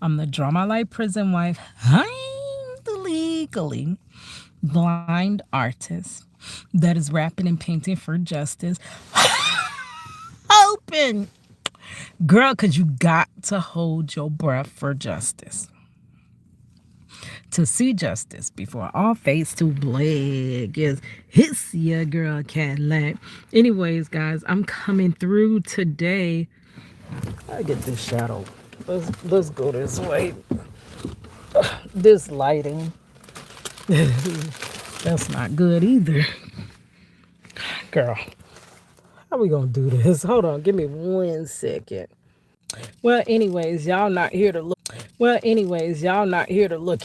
I'm the Drama Life Prison Wife. I'm the legally blind artist that is rapping and painting for justice. Open! Girl, because you got to hold your breath for justice. To see justice before all face to black is his your girl Cadillac. Anyways, guys, I'm coming through today. I get this shadow. Let's go this way. This lighting. That's not good either. Girl, how we gonna do this? Hold on, give me 1 second. Y'all not here to look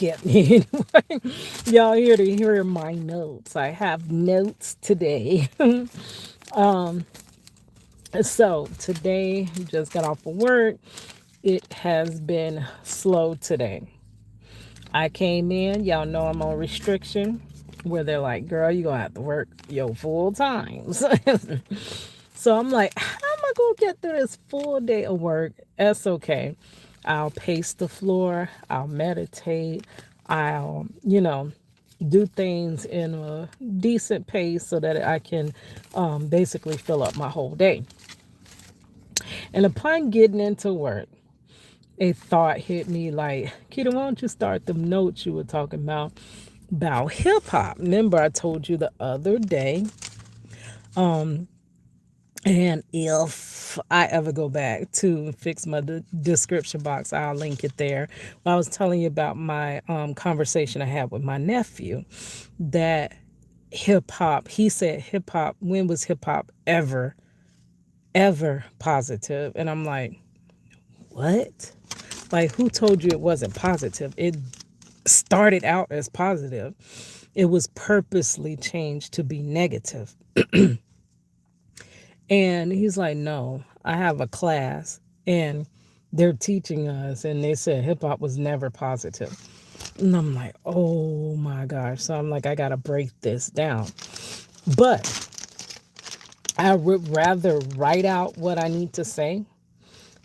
at me anyway. Y'all here to hear my notes. I have notes today. So today, just got off of work. It has been slow today. I came in, y'all know I'm on restriction, where they're like, girl, you gonna have to work your full times. So I'm like, how am I gonna get through this full day of work? That's okay. I'll pace the floor, I'll meditate, I'll, do things in a decent pace so that I can basically fill up my whole day. And upon getting into work, a thought hit me like, Kita, why don't you start the notes you were talking about hip hop? Remember, I told you the other day, and if I ever go back to fix my description box, I'll link it there. Well, I was telling you about my conversation I had with my nephew that hip hop, he said hip hop, when was hip hop ever positive? And I'm like, what? Like, who told you it wasn't positive? It started out as positive. It was purposely changed to be negative. And he's like, no, I have a class and they're teaching us, and they said hip hop was never positive. And I'm like, oh my gosh. So I'm like, I got to break this down. But I would rather write out what I need to say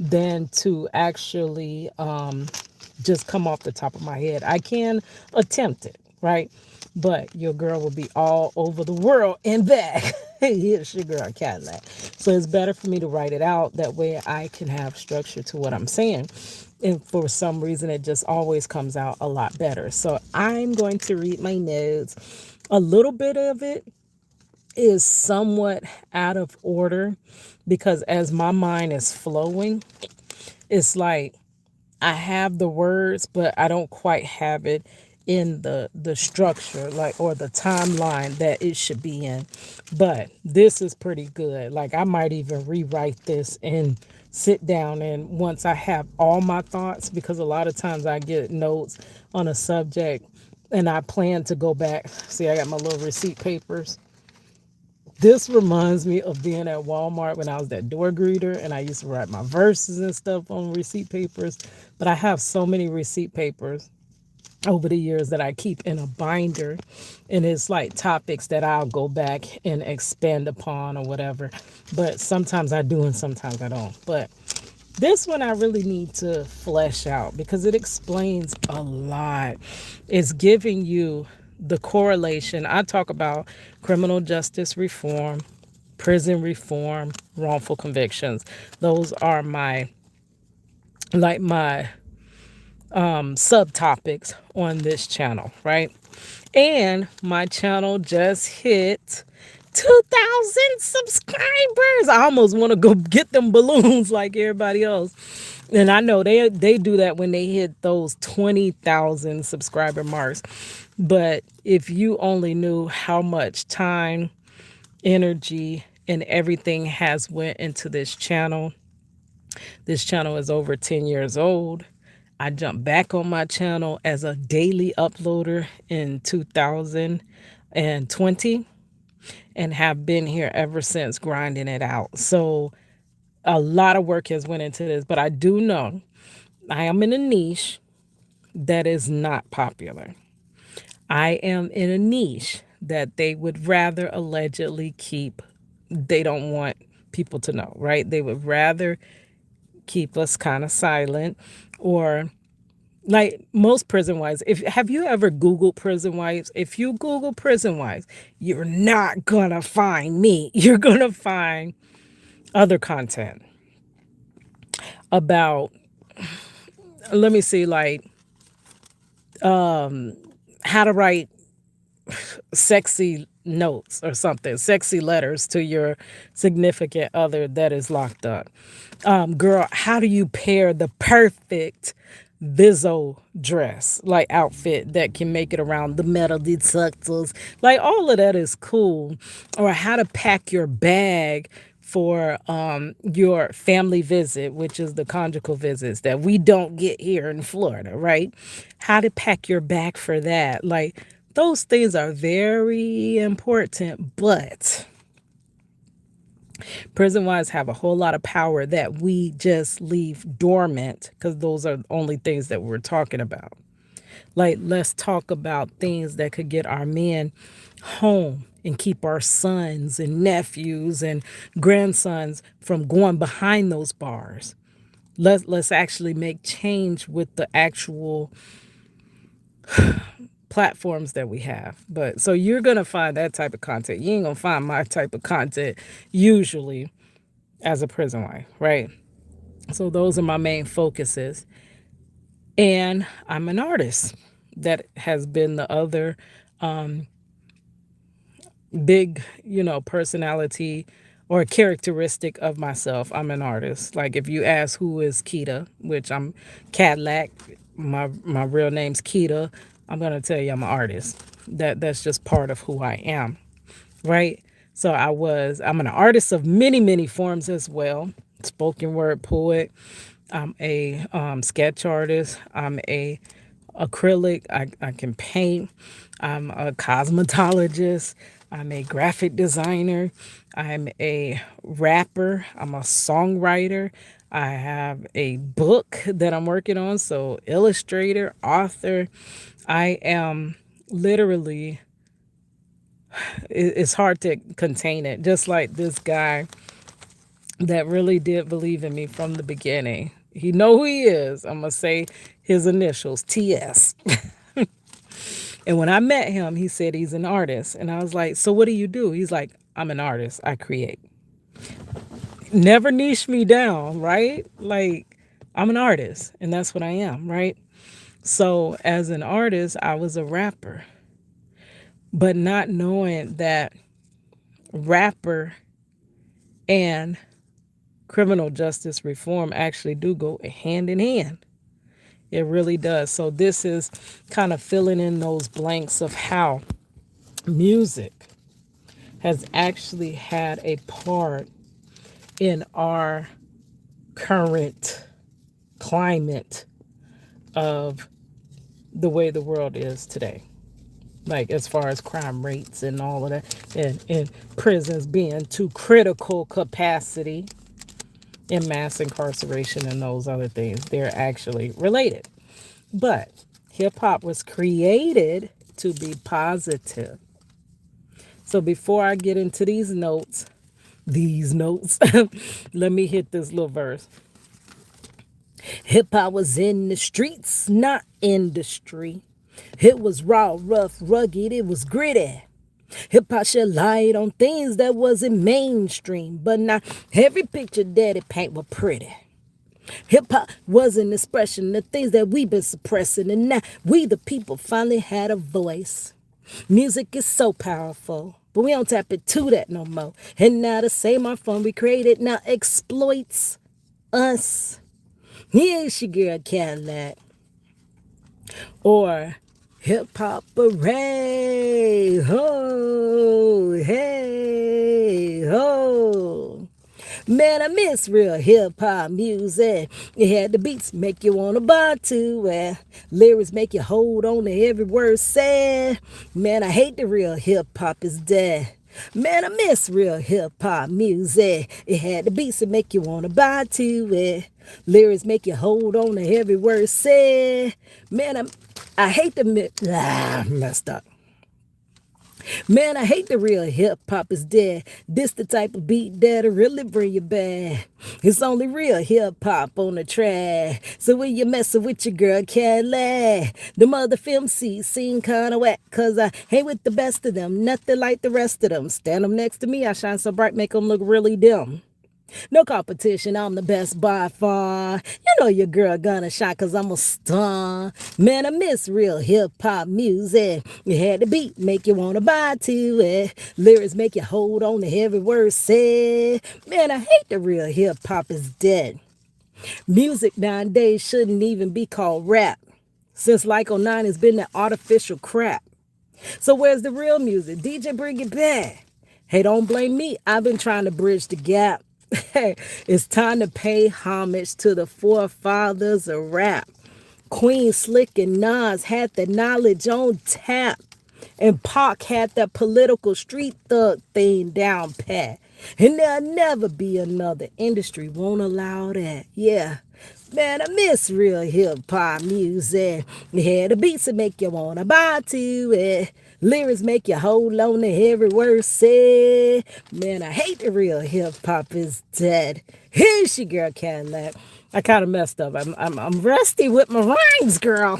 than to actually just come off the top of my head. I can attempt it, right? But your girl will be all over the world and back. Here's your girl Cadillac. So it's better for me to write it out. That way I can have structure to what I'm saying. And for some reason, it just always comes out a lot better. So I'm going to read my notes. A little bit of it is somewhat out of order because as my mind is flowing, it's like I have the words, but I don't quite have it in the structure, like, or the timeline that it should be in. But this is pretty good. Like, I might even rewrite this and sit down, and once I have all my thoughts, because a lot of times I get notes on a subject and I plan to go back. See, I got my little receipt papers. This reminds me of being at Walmart when I was that door greeter and I used to write my verses and stuff on receipt papers. But I have so many receipt papers over the years that I keep in a binder, and it's like topics that I'll go back and expand upon or whatever. But sometimes I do and sometimes I don't. But this one I really need to flesh out because it explains a lot. It's giving you the correlation. I talk about criminal justice reform, prison reform, wrongful convictions. Those are my subtopics on this channel, right? And my channel just hit 2,000 subscribers. I almost want to go get them balloons like everybody else. And I know they do that when they hit those 20,000 subscriber marks. But if you only knew how much time, energy, and everything has went into this channel is over 10 years old. I jumped back on my channel as a daily uploader in 2020 and have been here ever since grinding it out. So a lot of work has went into this, but I do know I am in a niche that is not popular. I am in a niche that they would rather allegedly keep, they don't want people to know, right? They would rather keep us kind of silent or Like most prison wives, if have you ever Googled prison wives? If you Google prison wives, you're not gonna find me. You're gonna find other content about, let me see, like how to write sexy notes or something, sexy letters to your significant other that is locked up. Girl, how do you pair the perfect Vizzo dress, like outfit that can make it around the metal detectors? Like all of that is cool. Or how to pack your bag for your family visit, which is the conjugal visits that we don't get here in Florida, right? How to pack your bag for that. Like those things are very important, but prison wives have a whole lot of power that we just leave dormant because those are the only things that we're talking about. Like, let's talk about things that could get our men home and keep our sons and nephews and grandsons from going behind those bars. Let's actually make change with the actual platforms that we have. But so you're going to find that type of content. You ain't going to find my type of content usually as a prison wife, right? So those are my main focuses. And I'm an artist. That has been the other big, personality or characteristic of myself. I'm an artist. Like if you ask who is Keita, which I'm Cadillac, my real name's Keita, I'm gonna tell you I'm an artist. That's just part of who I am, right? So I'm an artist of many, many forms as well. Spoken word poet. I'm a sketch artist. I'm a acrylic. I can paint. I'm a cosmetologist. I'm a graphic designer. I'm a rapper. I'm a songwriter. I have a book that I'm working on. So, illustrator, author. I am literally, it's hard to contain it. Just like this guy that really did believe in me from the beginning. He know who he is. I'm gonna say his initials, TS. And when I met him, he said he's an artist, and I was like, "So what do you do?" He's like, "I'm an artist. I create." Never niche me down, right? Like I'm an artist, and that's what I am, right? So as an artist, I was a rapper, but not knowing that rapper and criminal justice reform actually do go hand in hand. It really does. So this is kind of filling in those blanks of how music has actually had a part in our current climate of the way the world is today. Like as far as crime rates and all of that, and prisons being to critical capacity and mass incarceration and those other things, they're actually related. But hip hop was created to be positive. So before I get into these notes, let me hit this little verse. Hip hop was in the streets, not industry. It was raw, rough, rugged, it was gritty. Hip hop shed light on things that wasn't mainstream, but not every picture that it paint was pretty. Hip hop was an expression of things that we've been suppressing, and now we the people finally had a voice. Music is so powerful, but we don't tap into that no more. And now the same art form we created now exploits us. Here's your girl Cadillac. Or hip hop hooray, ho, hey, ho. Man, I miss real hip hop music. It had the beats make you wanna bar to it. Lyrics make you hold on to every word said. Man, I hate the real hip hop is dead. Man, I miss real hip hop music. It had the beats that make you wanna bar to it. Lyrics make you hold on to every word said. Man, I hate the messed up. Man, I hate the real hip hop is dead. This the type of beat that'll really bring you back. It's only real hip hop on the track. So when you messing with your girl, can't lie. The mother film seem kinda whack. Cause I hang with the best of them. Nothing like the rest of them. Stand them next to me, I shine so bright, make them look really dim. No competition, I'm the best by far. You know your girl gonna shine cause I'm a star. Man, I miss real hip hop music. You had the beat, make you wanna buy to it. Lyrics make you hold on to every word said. Man, I hate the real hip hop is dead. Music nowadays shouldn't even be called rap. Since like '09 has been that artificial crap. So where's the real music? DJ, bring it back. Hey, don't blame me. I've been trying to bridge the gap. It's time to pay homage to the forefathers of rap. Queen Slick and Nas had the knowledge on tap. And Pac had that political street thug thing down pat. And there'll never be another industry won't allow that. Yeah. Man, I miss real hip hop music. Yeah, the beats that make you wanna buy to it. Lyrics make you hold on to every word said. Man, I hate the real hip hop is dead. Here's your girl Cadillac. I kind of messed up. I'm rusty with my rhymes, girl.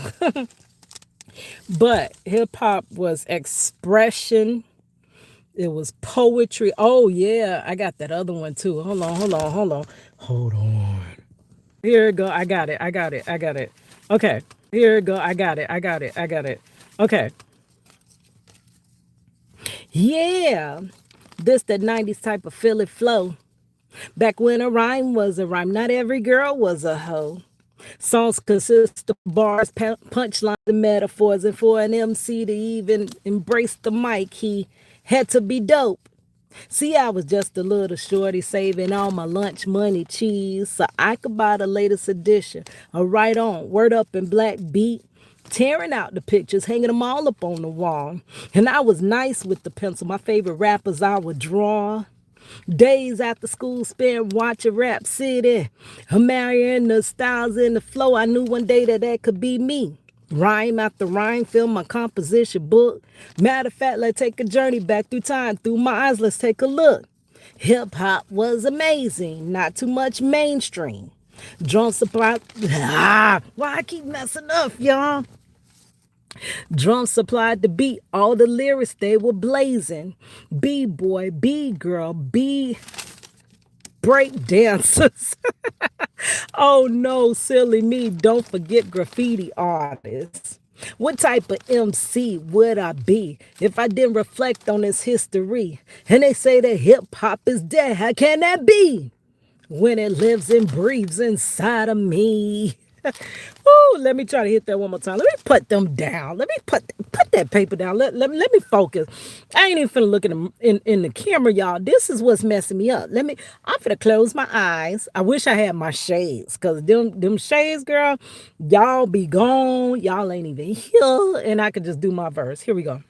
But hip hop was expression. It was poetry. Oh yeah, I got that other one too. Hold on. Here we go. I got it. Okay. Here we go. I got it. Okay. Yeah. This the 90s type of Philly flow. Back when a rhyme was a rhyme, not every girl was a hoe. Songs consist of bars, punchlines, and metaphors, and for an MC to even embrace the mic, he had to be dope. See, I was just a little shorty saving all my lunch money cheese so I could buy the latest edition. A right on, word up in black beat, tearing out the pictures, hanging them all up on the wall. And I was nice with the pencil. My favorite rappers I would draw. Days after school spent watching Rap City, marrying the styles and the flow. I knew one day that that could be me. Rhyme after rhyme, fill my composition book. Matter of fact, let's take a journey back through time. Through my eyes, let's take a look. Hip hop was amazing, not too much mainstream. Drum supply. Why I keep messing up, y'all? Drum supplied the beat, all the lyrics they were blazing. B-boy, B-girl, B break dancers. Oh no, silly me, don't forget graffiti artists. What type of MC would I be if I didn't reflect on its history? And they say that hip hop is dead. How can that be? When it lives and breathes inside of me. Oh, let me try to hit that one more time. Let me put them down. Let me put that paper down. Let me focus. I ain't even finna look in the camera, y'all. This is what's messing me up. I'm finna close my eyes. I wish I had my shades, cause them shades, girl, y'all be gone. Y'all ain't even here, and I could just do my verse. Here we go.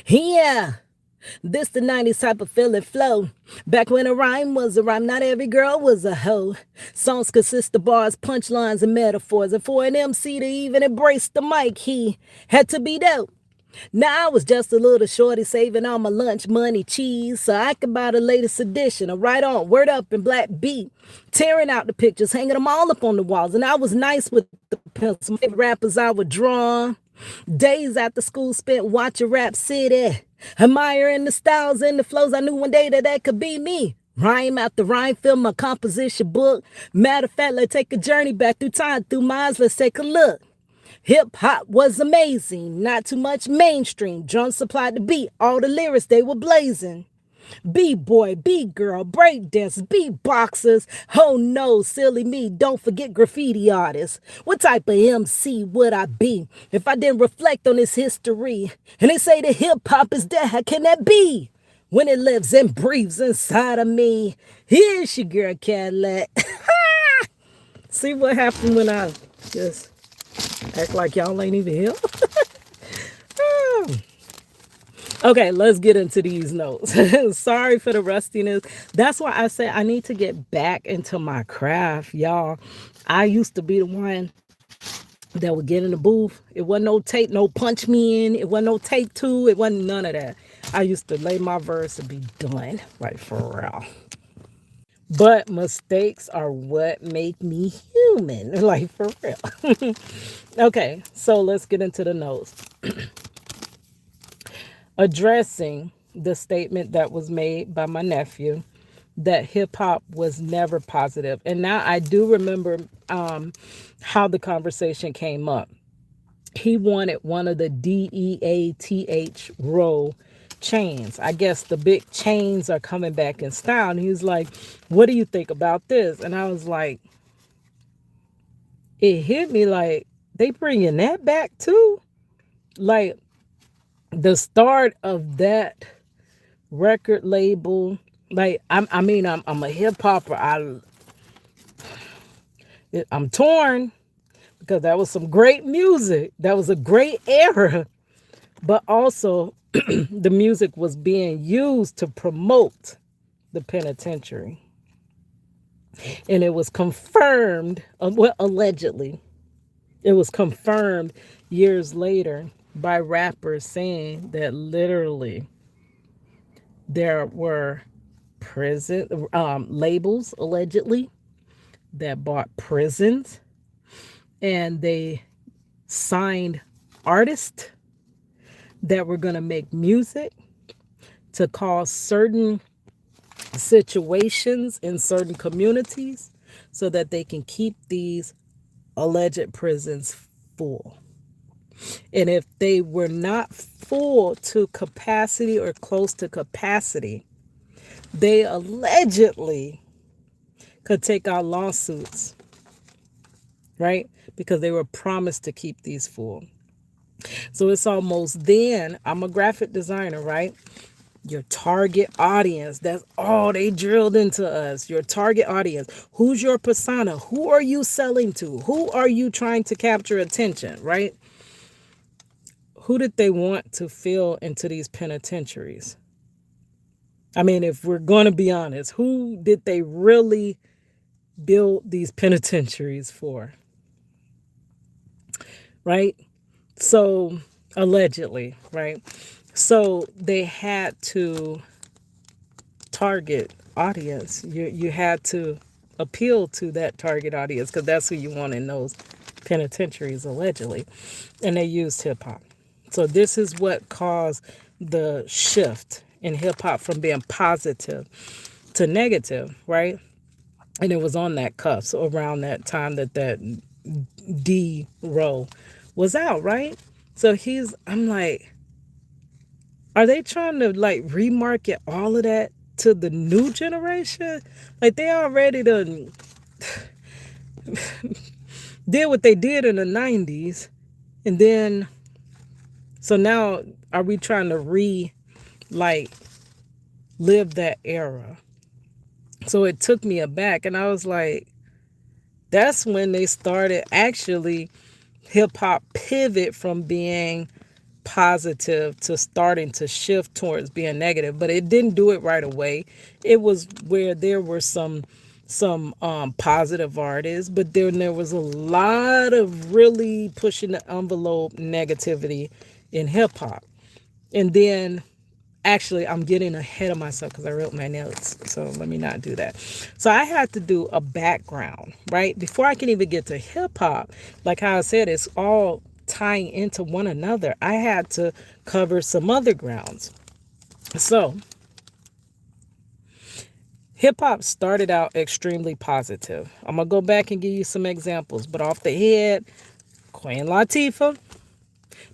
Yeah. This the 90s type of Philly flow. Back when a rhyme was a rhyme, not every girl was a hoe. Songs consist of bars, punchlines, and metaphors. And for an MC to even embrace the mic, he had to be dope. Now I was just a little shorty saving all my lunch money cheese so I could buy the latest edition of Right On, Word Up, and Black Beat. Tearing out the pictures, hanging them all up on the walls. And I was nice with the pencil. My favorite rappers I would draw. Days after school spent watching Rap City, admiring the styles and the flows. I knew one day that that could be me. Rhyme after rhyme, fill my composition book. Matter of fact, let's take a journey back through time. Through my eyes, let's take a look. Hip hop was amazing, not too much mainstream. Drum supplied the beat, all the lyrics they were blazing. B-boy, B-girl, break dancers, beatboxers. Oh no, silly me, don't forget graffiti artists. What type of MC would I be if I didn't reflect on its history? And they say that hip-hop is dead, how can that be? When it lives and breathes inside of me. Here's your girl Cadillac. See what happened when I just act like y'all ain't even here? Okay, let's get into these notes. Sorry for the rustiness. That's why I said I need to get back into my craft, y'all. I used to be the one that would get in the booth. It wasn't no tape, no punch me in. It wasn't no take two. It wasn't none of that. I used to lay my verse and be done, like for real. But mistakes are what make me human, like for real. Okay, so let's get into the notes. Addressing the statement that was made by my nephew that hip hop was never positive. And now I do remember how the conversation came up. He wanted one of the DEATH row chains. I guess the big chains are coming back in style. And he was like, what do you think about this? And I was like, it hit me like, they bringing that back too? Like, the start of that record label, like, I mean, I'm a hip hopper. I'm torn because that was some great music. That was a great era. But also, the music was being used to promote the penitentiary. And it was confirmed, well, allegedly, it was confirmed years later by rappers saying that literally there were prison labels, allegedly, that bought prisons, and they signed artists that were going to make music to cause certain situations in certain communities so that they can keep these alleged prisons full. And if they were not full to capacity or close to capacity, they allegedly could take out lawsuits, right? Because they were promised to keep these full. So it's almost then, I'm a graphic designer, right? Your target audience, that's all they drilled into us. Your target audience. Who's your persona? Who are you selling to? Who are you trying to capture attention, right? Who did they want to fill into these penitentiaries? I mean, if we're going to be honest, who did they really build these penitentiaries for? Right? So, allegedly, right? So they had to target audience. You had to appeal to that target audience because that's who you want in those penitentiaries, allegedly. And they used hip hop. So this is what caused the shift in hip hop from being positive to negative, right? And it was on that cusp around that time that D row was out, right? So I'm like, are they trying to like remarket all of that to the new generation? Like they already done did what they did in the 90s. And then, so now are we trying to live that era? So it took me aback and I was like, that's when they started actually hip hop pivot from being positive to starting to shift towards being negative, but it didn't do it right away. It was where there were some positive artists, but then there was a lot of really pushing the envelope negativity in hip hop. And then actually I'm getting ahead of myself because I wrote my notes, so let me not do that. So I had to do a background, right, before I can even get to hip hop. Like how I said, it's all tying into one another. I had to cover some other grounds. So hip hop started out extremely positive. I'm gonna go back and give you some examples, but off the head, Queen Latifah.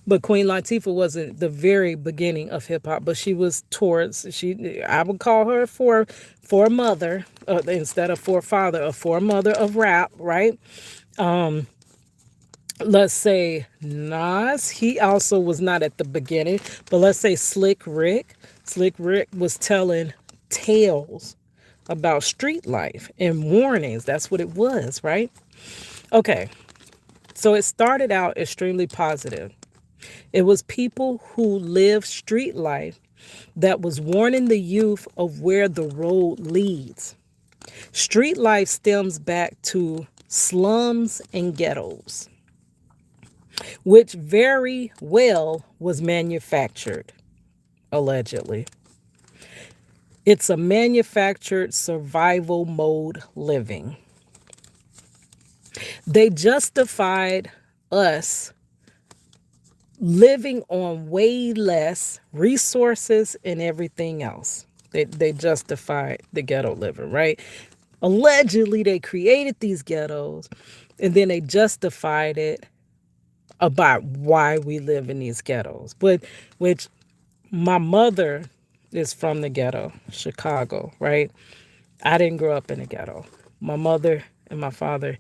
But Queen Latifah wasn't the very beginning of hip hop, but she was I would call her for mother instead of forefather, a foremother of rap, right? Let's say Nas, he also was not at the beginning, but let's say Slick Rick. Slick Rick was telling tales about street life and warnings. That's what it was, right? Okay, so it started out extremely positive. It was people who lived street life that was warning the youth of where the road leads. Street life stems back to slums and ghettos. which very well was manufactured, allegedly. It's a manufactured survival mode living. They justified us living on way less resources and everything else. They justified the ghetto living, right? Allegedly, they created these ghettos and then they justified it about why we live in these ghettos. But which my mother is from the ghetto, Chicago, right? I didn't grow up in the ghetto. My mother and my father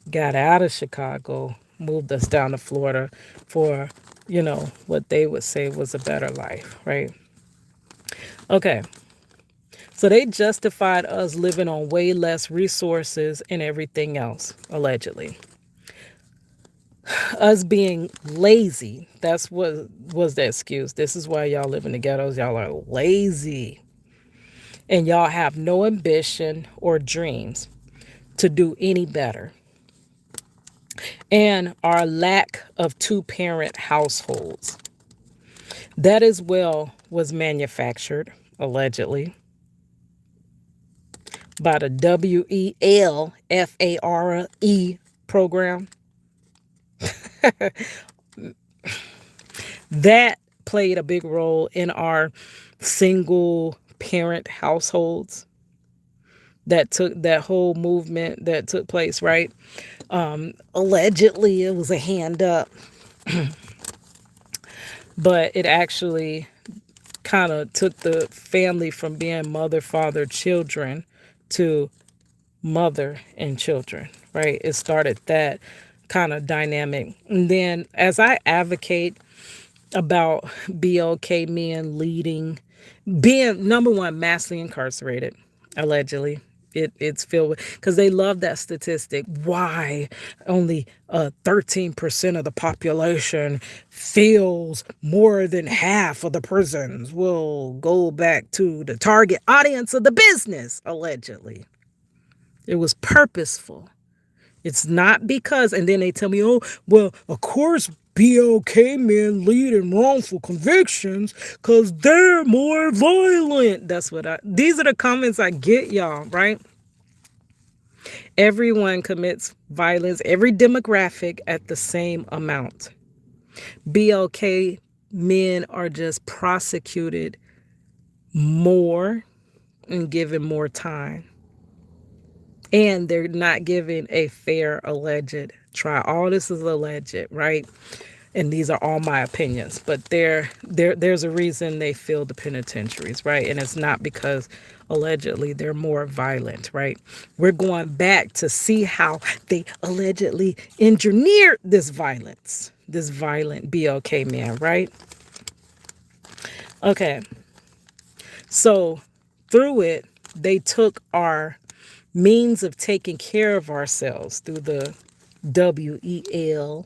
got out of Chicago, moved us down to Florida for, what they would say was a better life, right? Okay. So they justified us living on way less resources and everything else, allegedly. Us being lazy, that's what was the excuse. This is why y'all live in the ghettos. Y'all are lazy. And y'all have no ambition or dreams to do any better. And our lack of two-parent households. That as well was manufactured, allegedly, by the WELFARE program. That played a big role in our single parent households. That whole movement that took place, right? Allegedly, it was a hand up, but it actually kind of took the family from being mother, father, children to mother and children, right? It started that kind of dynamic. And then as I advocate about BLK men leading, being number one, massively incarcerated, allegedly. It's filled with, because they love that statistic. Why only 13% of the population feels more than half of the prisons will go back to the target audience of the business, allegedly. It was purposeful. It's not because, and then they tell me, oh, well, of course, BLK men lead in wrongful convictions because they're more violent. These are the comments I get, y'all, right? Everyone commits violence, every demographic at the same amount. BLK men are just prosecuted more and given more time. And they're not given a fair alleged trial. All this is alleged, right? And these are all my opinions, but there's a reason they fill the penitentiaries, right? And it's not because allegedly they're more violent, right? We're going back to see how they allegedly engineered this violence, this violent BLK man, right? Okay, so through it, they took our means of taking care of ourselves through the WELFARE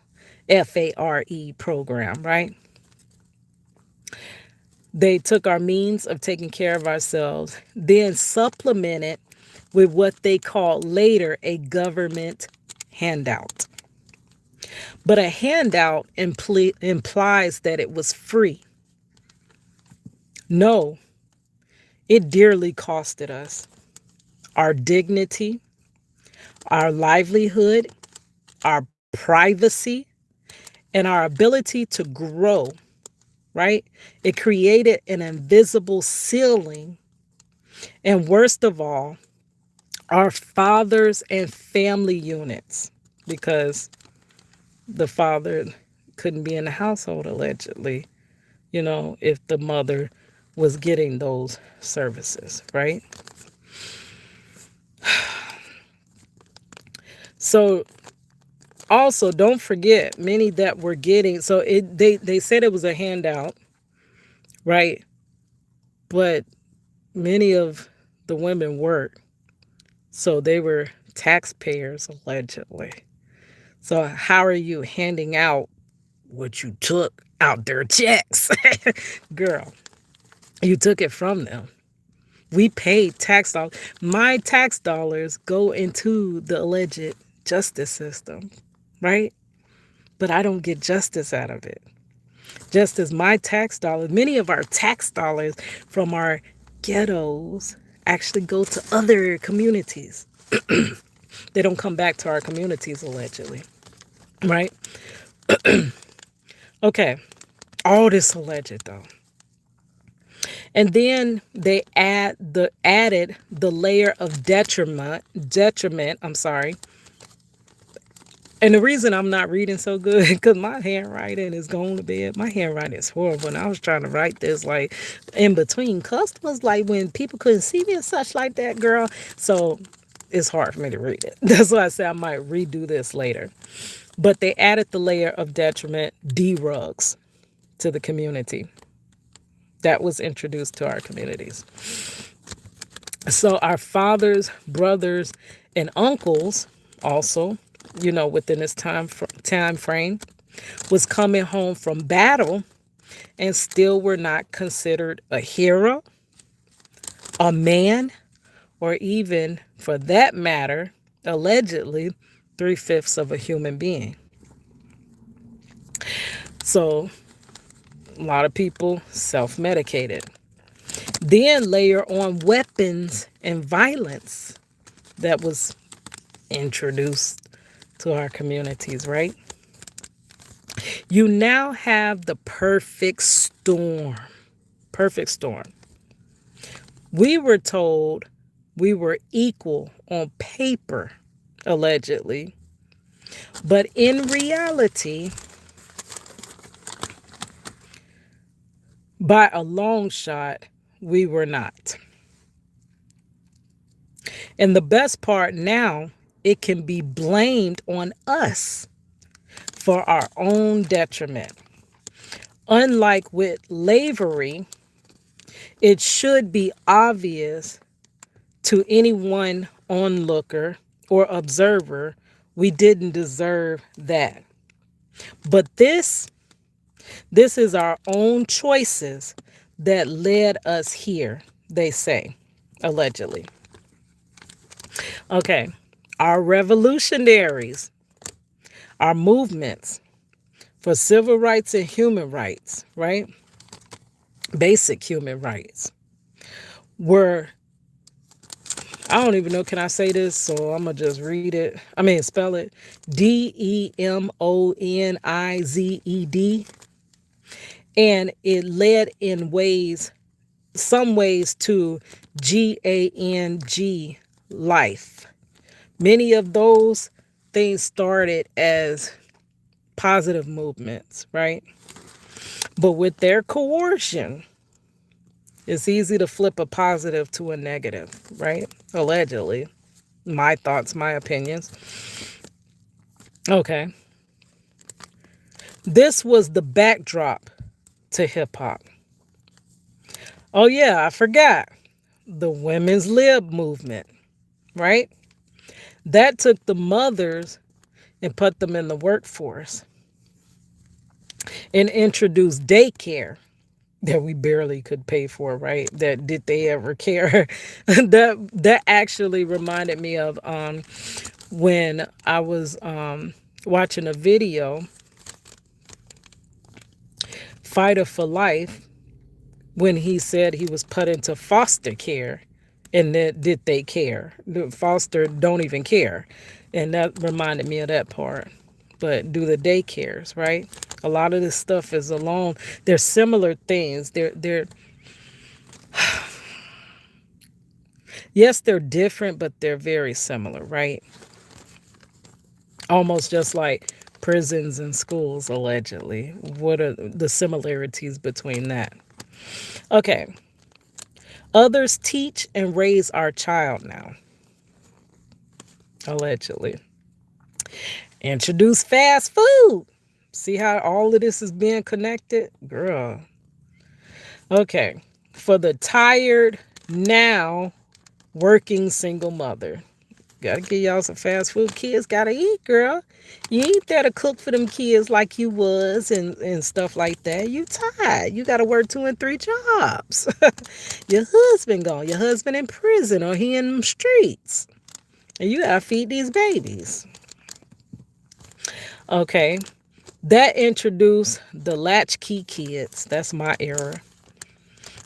program, right? They took our means of taking care of ourselves, then supplemented with what they called later a government handout. But a handout implies that it was free. No, it dearly costed us our dignity, our livelihood, our privacy, and our ability to grow, right? It created an invisible ceiling. And worst of all, our fathers and family units, because the father couldn't be in the household, allegedly, if the mother was getting those services, right? So also, don't forget, many that were getting, so they said it was a handout, right? But many of the women worked, so they were taxpayers, allegedly. So how are you handing out what you took out their checks? Girl, you took it from them. We paid tax dollars. My tax dollars go into the alleged justice system, right? but I don't get justice out of it. Just as my tax dollars, many of our tax dollars from our ghettos actually go to other communities. They don't come back to our communities allegedly, right? Okay, all this alleged though. And then they added the layer of detriment, I'm sorry. And the reason I'm not reading so good because my handwriting is going to bed. My handwriting is horrible. And I was trying to write this like in between customers, like when people couldn't see me and such like that, girl. So it's hard for me to read it. That's why I say I might redo this later. But they added the layer of detriment, D-rugs, to the community. That was introduced to our communities. So our fathers, brothers, and uncles also, within this time frame, was coming home from battle and still were not considered a hero, a man, or even, for that matter, allegedly, 3/5 of a human being. So a lot of people self-medicated. Then layer on weapons and violence that was introduced to our communities, right? You now have the perfect storm. Perfect storm. We were told we were equal on paper, allegedly, but in reality, by a long shot, we were not. And the best part now, it can be blamed on us for our own detriment. Unlike with slavery, it should be obvious to anyone onlooker or observer we didn't deserve that. But this is our own choices that led us here, they say, allegedly. Okay, our revolutionaries, our movements for civil rights and human rights, right? Basic human rights were, I don't even know, can I say this? So I'm going to just read it. Spell it DEMONIZED. And it led in some ways to GANG life. Many of those things started as positive movements, right? But with their coercion, it's easy to flip a positive to a negative, right? Allegedly. My thoughts, my opinions. Okay. This was the backdrop to hip hop. Oh yeah, I forgot. The women's lib movement, right? That took the mothers and put them in the workforce and introduced daycare that we barely could pay for, right? That did they ever care? that actually reminded me of when I was watching a video, Fighter for Life, when he said he was put into foster care, and that did they care? The foster don't even care, and that reminded me of that part. But do the daycares, right? A lot of this stuff is alone. They're similar things. They're yes, they're different, but they're very similar, right? Almost just like prisons and schools, allegedly. What are the similarities between that? Okay. Others teach and raise our child now, allegedly. Introduce fast food. See how all of this is being connected? Girl. Okay. For the tired, now working single mother. Gotta give y'all some fast food. Kids gotta eat, girl. You ain't there to cook for them kids like you was and stuff like that. You tired. You gotta work 2 and 3 jobs. Your husband gone. Your husband in prison or he in them streets. And you gotta feed these babies. Okay. That introduced the latchkey kids. That's my era,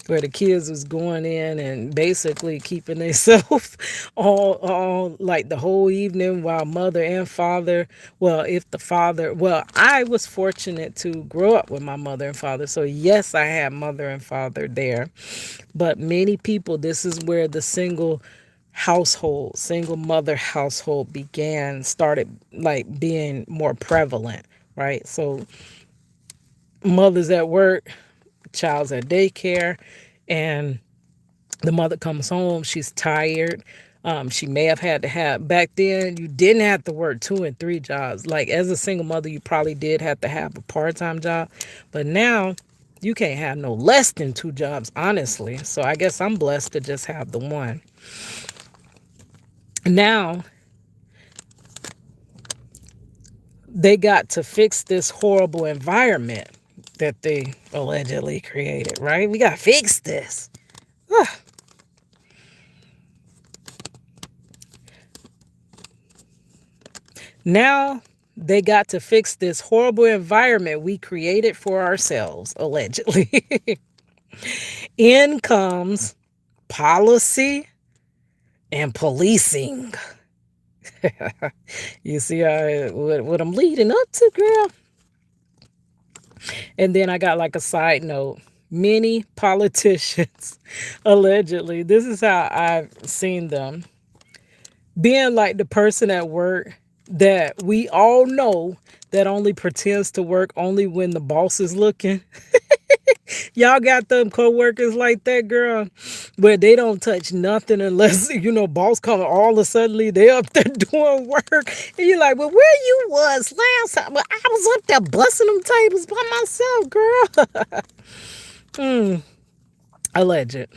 where the kids was going in and basically keeping themselves all like the whole evening while mother and father, well, if the father, well, I was fortunate to grow up with my mother and father, so yes, I had mother and father there. But many people, this is where the single mother household started like being more prevalent, right? So mother's at work, child's at daycare, and the mother comes home, she's tired. She may have had to have, back then, you didn't have to work 2 and 3 jobs. Like as a single mother, you probably did have to have a part-time job. But now you can't have no less than 2 jobs, honestly. So I guess I'm blessed to just have the one. Now they got to fix this horrible environment that they allegedly created, right? We got to fix this. Ugh. Now they got to fix this horrible environment we created for ourselves, allegedly. In comes policy and policing. You see what I'm leading up to, girl? And then I got like a side note. Many politicians, allegedly, this is how I've seen them, being like the person at work that we all know that only pretends to work only when the boss is looking. Y'all got them coworkers like that, girl, where they don't touch nothing unless, boss coming all of a sudden they up there doing work. And you're like, well, where you was last time? Well, I was up there busting them tables by myself, girl. Alleged.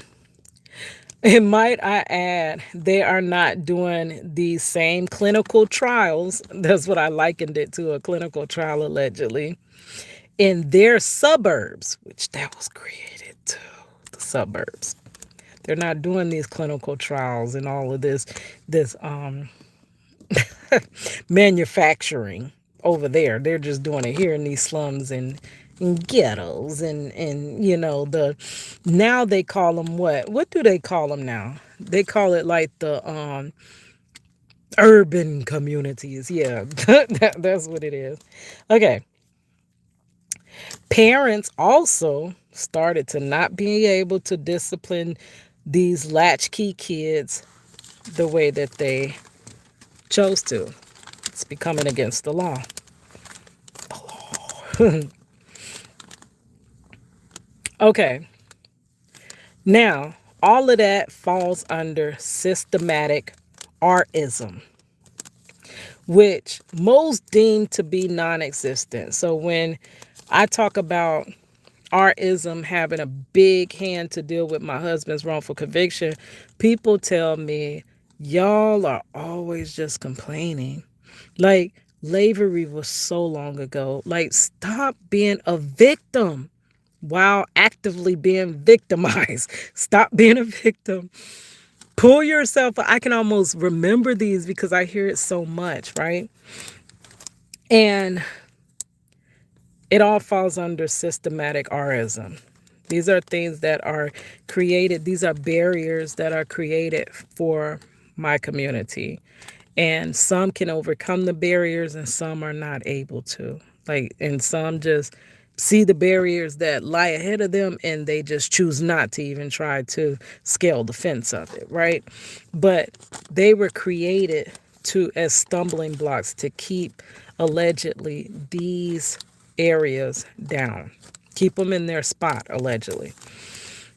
And might I add, they are not doing these same clinical trials. That's what I likened it to, a clinical trial, allegedly, in their suburbs, which that was created too, the suburbs. They're not doing these clinical trials and all of this manufacturing over there. They're just doing it here in these slums and ghettos and the, now they call them what do they call them now? They call it like the urban communities. Yeah. That's what it is. Okay. Parents also started to not be able to discipline these latchkey kids the way that they chose to. It's becoming against the law. Okay. Now, all of that falls under systematic artism, which most deem to be non-existent. So when I talk about artism having a big hand to deal with my husband's wrongful conviction, people tell me, y'all are always just complaining. Like, slavery was so long ago. Like, stop being a victim while actively being victimized. Stop being a victim. Pull yourself. I can almost remember these because I hear it so much, right? And it all falls under systematic artism. These are things that are created. These are barriers that are created for my community. And some can overcome the barriers and some are not able to. Like, and some just see the barriers that lie ahead of them and they just choose not to even try to scale the fence of it, right? But they were created as stumbling blocks to keep allegedly these areas down, keep them in their spot, allegedly.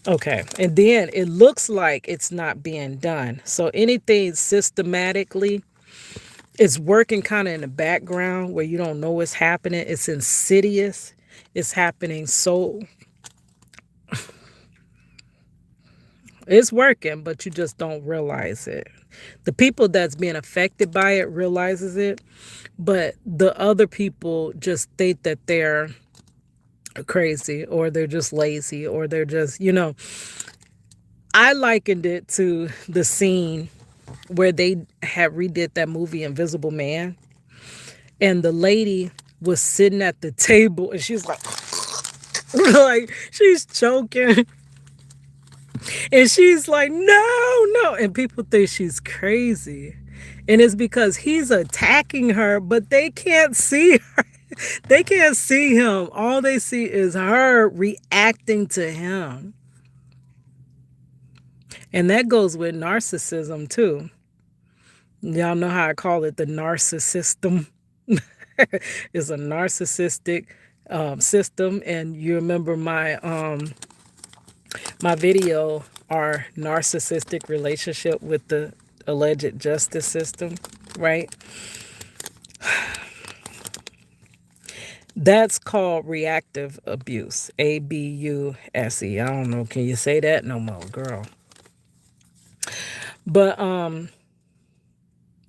Okay, and then it looks like it's not being done. So anything systematically, it's working kind of in the background where you don't know what's happening. It's insidious. It's happening. So it's working, but you just don't realize it. The people that's being affected by it realizes it, but the other people just think that they're crazy or they're just lazy or they're just, I likened it to the scene where they had redid that movie Invisible Man, and the lady was sitting at the table and she's like, like she's choking and she's like, no, no. And people think she's crazy. And it's because he's attacking her, but they can't see her. They can't see him. All they see is her reacting to him. And that goes with narcissism too. Y'all know how I call it the narcissism. It's a narcissistic system. And you remember my video, our narcissistic relationship with the alleged justice system, right? That's called reactive abuse. ABUSE. I don't know. Can you say that no more, girl? But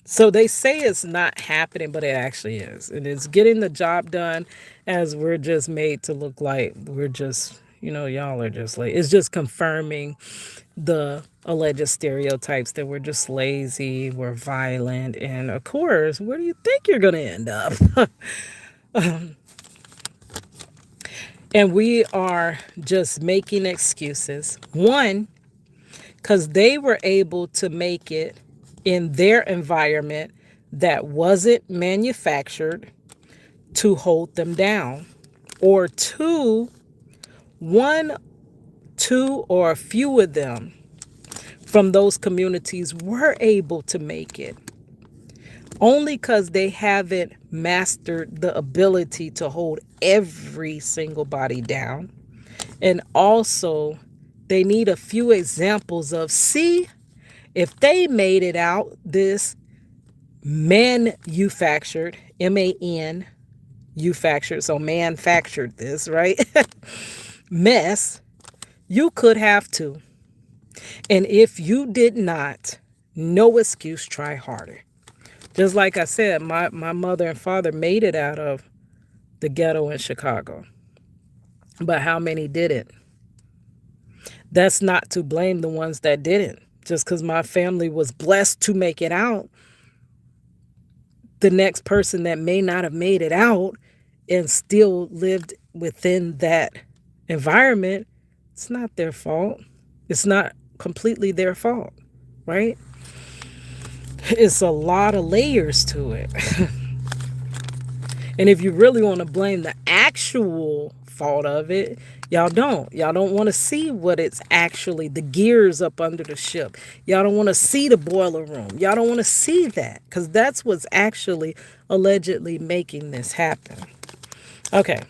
so they say it's not happening, but it actually is. And it's getting the job done as we're just made to look like we're just, y'all are just like, it's just confirming the alleged stereotypes that we're just lazy, we're violent. And of course, where do you think you're going to end up? And we are just making excuses. One, because they were able to make it in their environment that wasn't manufactured to hold them down. Or two, one, two, or a few of them from those communities were able to make it. Only because they haven't mastered the ability to hold every single body down. And also, they need a few examples of, see, if they made it out this manufactured, M-A-N, manufactured, so manufactured this, right? Mess, you could have too. And if you did not, no excuse, try harder. Just like I said, my mother and father made it out of the ghetto in Chicago. But how many didn't? That's not to blame the ones that didn't. Just because my family was blessed to make it out, the next person that may not have made it out and still lived within that environment, it's not their fault. It's not completely their fault, right? It's a lot of layers to it. And if you really want to blame the actual fault of it, y'all don't. Y'all don't want to see what it's actually, the gears up under the ship. Y'all don't want to see the boiler room. Y'all don't want to see that because that's what's actually allegedly making this happen. Okay,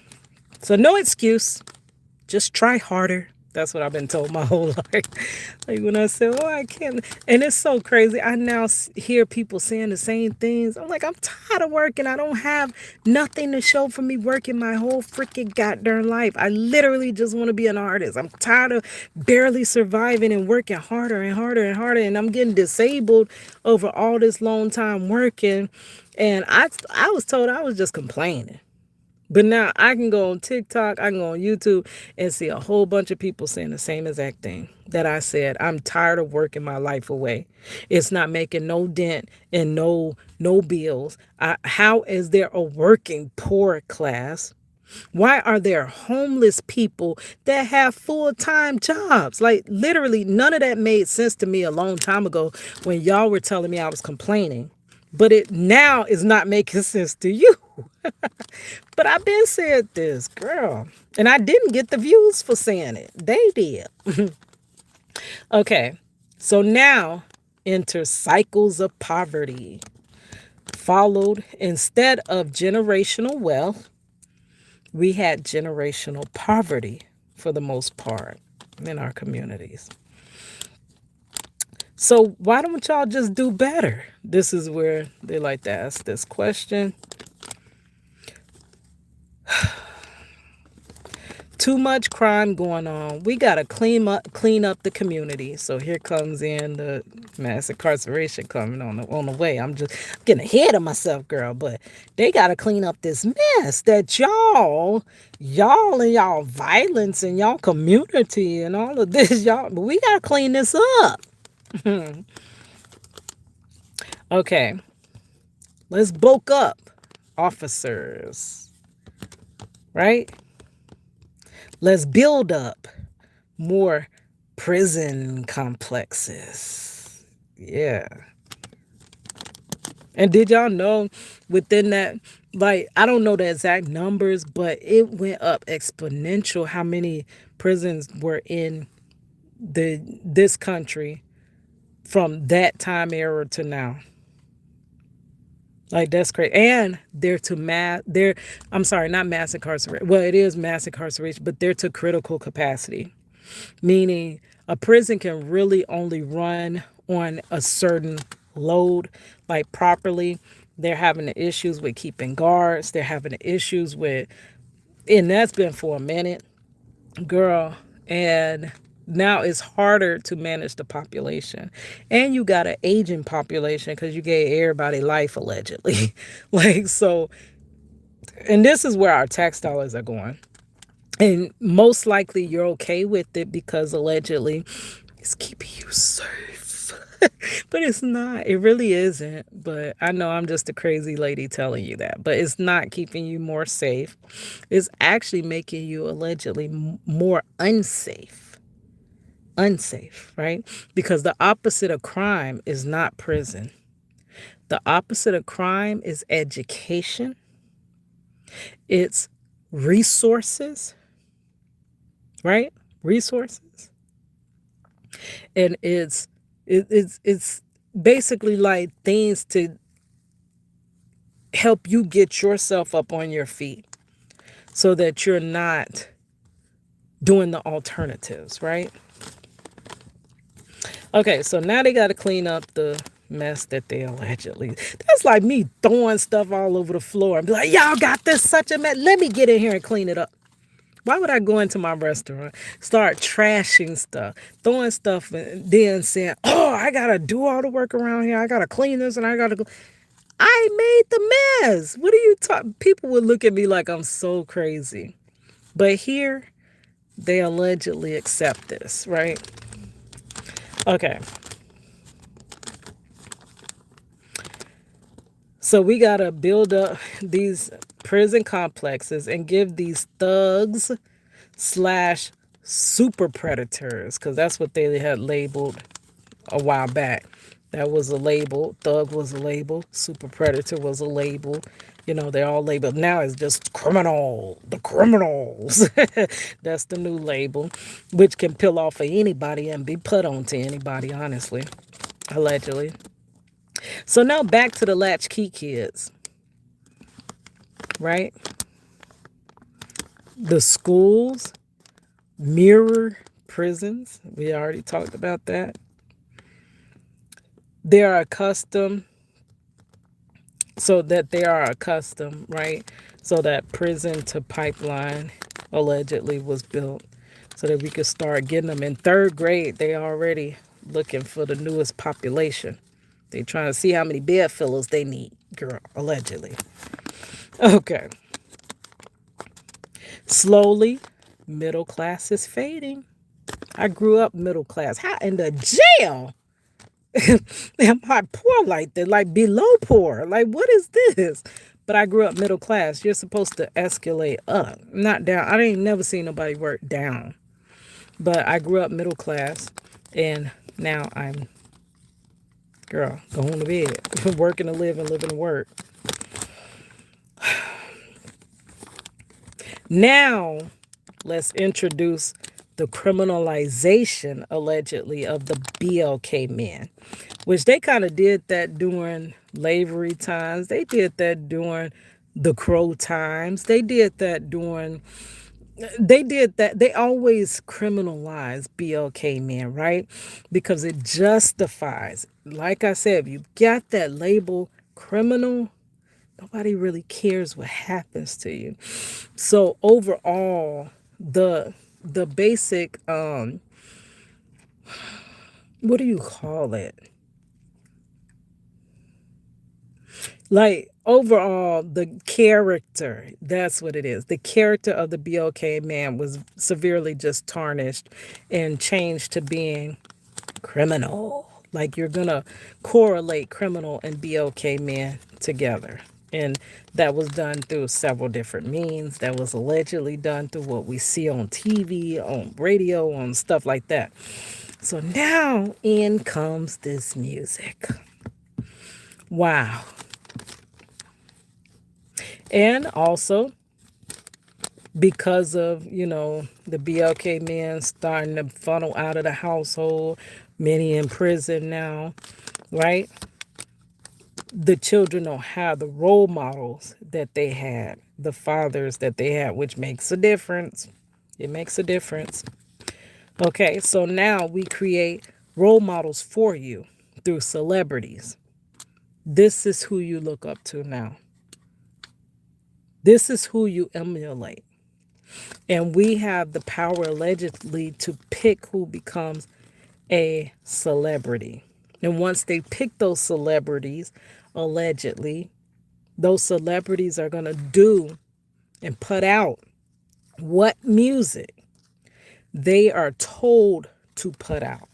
so no excuse. Just try harder. That's what I've been told my whole life. Like when I say, oh, I can't. And it's so crazy. I now hear people saying the same things. I'm like, I'm tired of working. I don't have nothing to show for me working my whole freaking goddamn life. I literally just want to be an artist. I'm tired of barely surviving and working harder and harder and harder. And I'm getting disabled over all this long time working. And I was told I was just complaining. But now I can go on TikTok, I can go on YouTube and see a whole bunch of people saying the same exact thing that I said. I'm tired of working my life away. It's not making no dent and no bills. How is there a working poor class? Why are there homeless people that have full-time jobs? Like literally none of that made sense to me a long time ago when y'all were telling me I was complaining. But it now is not making sense to you. But I've been said this, girl. And I didn't get the views for saying it. They did. Okay. So now enter cycles of poverty. Followed, instead of generational wealth, we had generational poverty for the most part in our communities. So why don't y'all just do better? This is where they like to ask this question. Too much crime going on. We got to clean up the community. So here comes in the mass incarceration coming on the way. I'm just getting ahead of myself, girl. But they got to clean up this mess that y'all and y'all violence and y'all community and all of this. But we got to clean this up. Okay. Let's bulk up, officers. right? Let's build up more prison complexes. Yeah. And did y'all know within that, like, I don't know the exact numbers, but it went up exponential how many prisons were in this country from that time era to now. Like that's crazy. And they're to mass they're I'm sorry, not mass incarceration. Well, it is mass incarceration, but they're to critical capacity. Meaning a prison can really only run on a certain load, like properly. They're having the issues with keeping guards. They're having the issues with, and that's been for a minute, girl. And now it's harder to manage the population. And you got an aging population because you gave everybody life allegedly. Like, so, and this is where our tax dollars are going. And most likely you're okay with it because allegedly it's keeping you safe. But it's not. It really isn't. But I know I'm just a crazy lady telling you that. But it's not keeping you more safe. It's actually making you allegedly more unsafe. Unsafe, right? Because the opposite of crime is not prison. The opposite of crime is education, it's resources, right? Resources. And it's basically like things to help you get yourself up on your feet so that you're not doing the alternatives, right? Okay, so now they got to clean up the mess that they allegedly. That's like me throwing stuff all over the floor and be like, y'all got this such a mess. Let me get in here and clean it up. Why would I go into my restaurant, start trashing stuff, throwing stuff, and then saying, oh, I got to do all the work around here. I got to clean this and I got to go. I made the mess. What are you talking? People would look at me like I'm so crazy. But here, they allegedly accept this, right? Okay. So we got to build up these prison complexes and give these thugs slash super predators, because that's what they had labeled a while back. That was a label. Thug was a label. Super predator was a label. You know, they're all labeled. Now it's just criminal. The criminals. That's the new label, which can peel off of anybody and be put onto anybody, honestly, allegedly. So now back to the latchkey kids, right? The schools mirror prisons. We already talked about that. They are accustomed, right? So that prison to pipeline allegedly was built so that we could start getting them in third grade. They already looking for the newest population. They trying to see how many bed fillers they need, girl, allegedly. Okay. Slowly, middle class is fading. I grew up middle class. How in the jail? Am I poor like that? Like below poor? Like what is this? But I grew up middle class. You're supposed to escalate up, not down. I ain't never seen nobody work down. But I grew up middle class, and now I'm, girl, going to bed, working to live and living to work. Now, let's introduce the criminalization, allegedly, of the BLK men, which they kind of did that during slavery times. They did that during the Crow times. They did that during, they always criminalize BLK men, right? Because it justifies, like I said, if you got that label criminal, nobody really cares what happens to you. So overall, the basic what do you call it? Like overall, the character, that's what it is. The character of the BLK man was severely just tarnished and changed to being criminal. Like you're gonna correlate criminal and BLK man together. And that was done through several different means. That was allegedly done through what we see on TV, on radio, on stuff like that. So now in comes this music. Wow. And also, because of, the BLK men starting to funnel out of the household, many in prison now, right? The children don't have the role models that they had, the fathers that they had, which makes a difference. It makes a difference. Okay, so now we create role models for you through celebrities. This is who you look up to now. This is who you emulate. And we have the power allegedly to pick who becomes a celebrity. And once they pick those celebrities, allegedly, those celebrities are going to do and put out what music they are told to put out.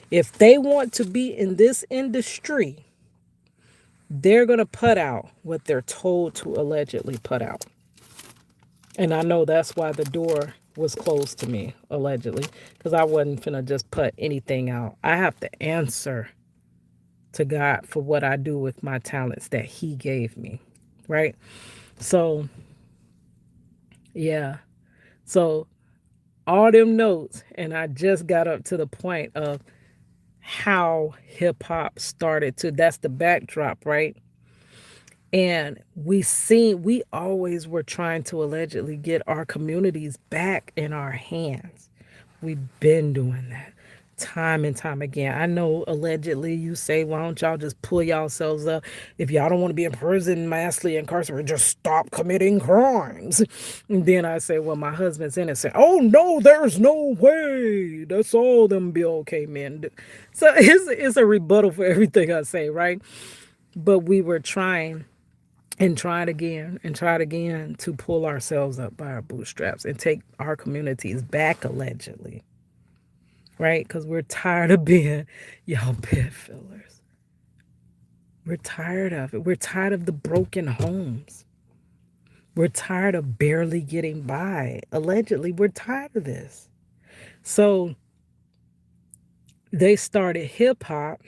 If they want to be in this industry, they're going to put out what they're told to allegedly put out. And I know that's why the door was closed to me, allegedly, because I wasn't finna just put anything out. I have to answer to God for what I do with my talents that He gave me, right? So, yeah. So, all them notes, and I just got up to the point of how hip hop started to, that's the backdrop, right? And we always were trying to allegedly get our communities back in our hands. We've been doing that time and time again. I know allegedly you say, why don't y'all just pull yourselves up? If y'all don't want to be in prison, massively incarcerated, just stop committing crimes. And then I say, well, my husband's innocent. Oh, no, there's no way. That's all them be okay, men. So it's a rebuttal for everything I say, right? But we were trying and tried again to pull ourselves up by our bootstraps and take our communities back allegedly, right? Because we're tired of being y'all bed fillers. We're tired of it. We're tired of the broken homes. We're tired of barely getting by. Allegedly, we're tired of this. So they started hip hop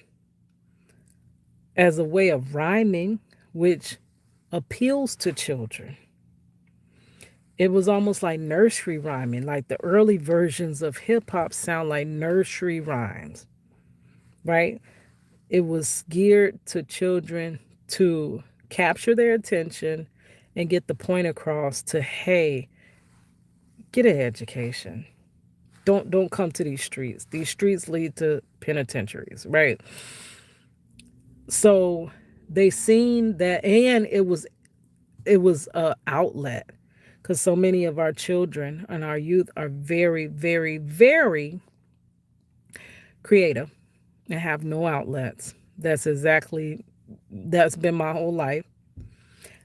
as a way of rhyming, which appeals to children. It was almost like nursery rhyming, like the early versions of hip hop sound like nursery rhymes, right? It was geared to children to capture their attention and get the point across to, hey, get an education. Don't come to these streets. These streets lead to penitentiaries, right? So they seen that, and it was a outlet, because so many of our children and our youth are very, very, very creative and have no outlets. That's been my whole life.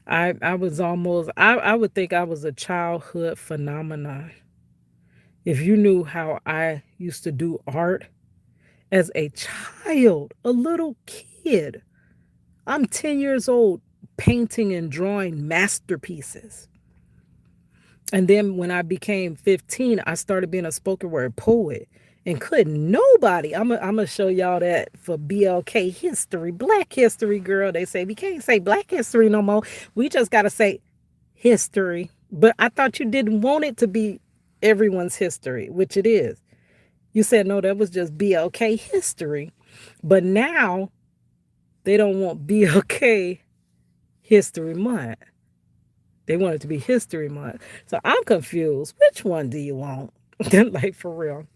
I was almost, I would think I was a childhood phenomenon. If you knew how I used to do art as a child, a little kid, I'm 10 years old painting and drawing masterpieces. And then when I became 15, I started being a spoken word poet. And couldn't nobody, I'm going to show y'all that for BLK history, Black history, girl. They say we can't say Black history no more. We just got to say history. But I thought you didn't want it to be everyone's history, which it is. You said, no, that was just BLK history. But now they don't want BLK history month. They want it to be history month. So I'm confused. Which one do you want? Like, for real.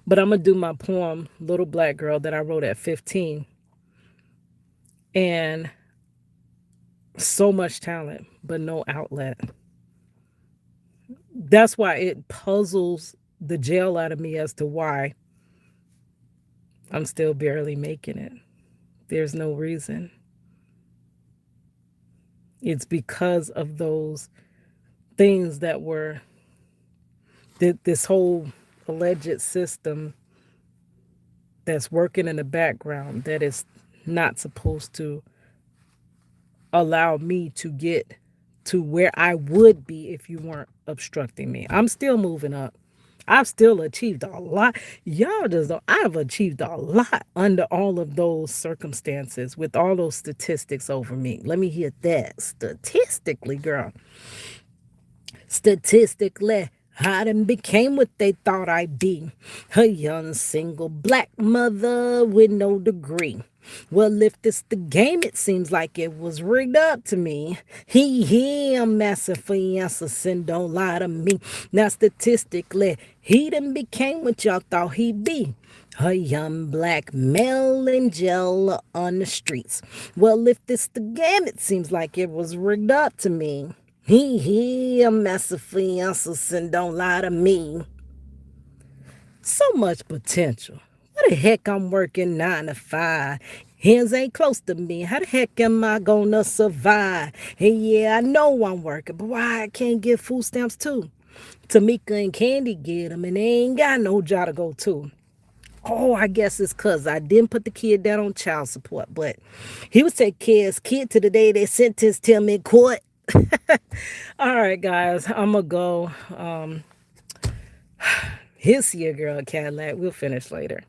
But I'm going to do my poem, Little Black Girl, that I wrote at 15. And so much talent, but no outlet. That's why it puzzles the jail out of me as to why I'm still barely making it. There's no reason. It's because of those things that were this whole alleged system that's working in the background that is not supposed to allow me to get to where I would be if you weren't obstructing me. I'm still moving up. I've still achieved a lot. Y'all just don't. I've achieved a lot under all of those circumstances with all those statistics over me. Let me hear that. Statistically, girl. Statistically, I done became what they thought I'd be. A young single black mother with no degree. Well, if this the game, it seems like it was rigged up to me. I'm massive fiancés and don't lie to me. Now, statistically, he done became what y'all thought he'd be. A young black male angel on the streets. Well, if this the game, it seems like it was rigged up to me. I'm massive fiancés and don't lie to me. So much potential. Why the heck I'm working 9 to 5? Hands ain't close to me. How the heck am I gonna survive? And yeah, I know I'm working, but why I can't get food stamps too? Tamika and Candy get them, and they ain't got no job to go to. Oh, I guess it's because I didn't put the kid down on child support, but he was taking care of his kid to the day they sentenced him in court. All right, guys, I'm going to go. Here's your girl, Cadillac. We'll finish later.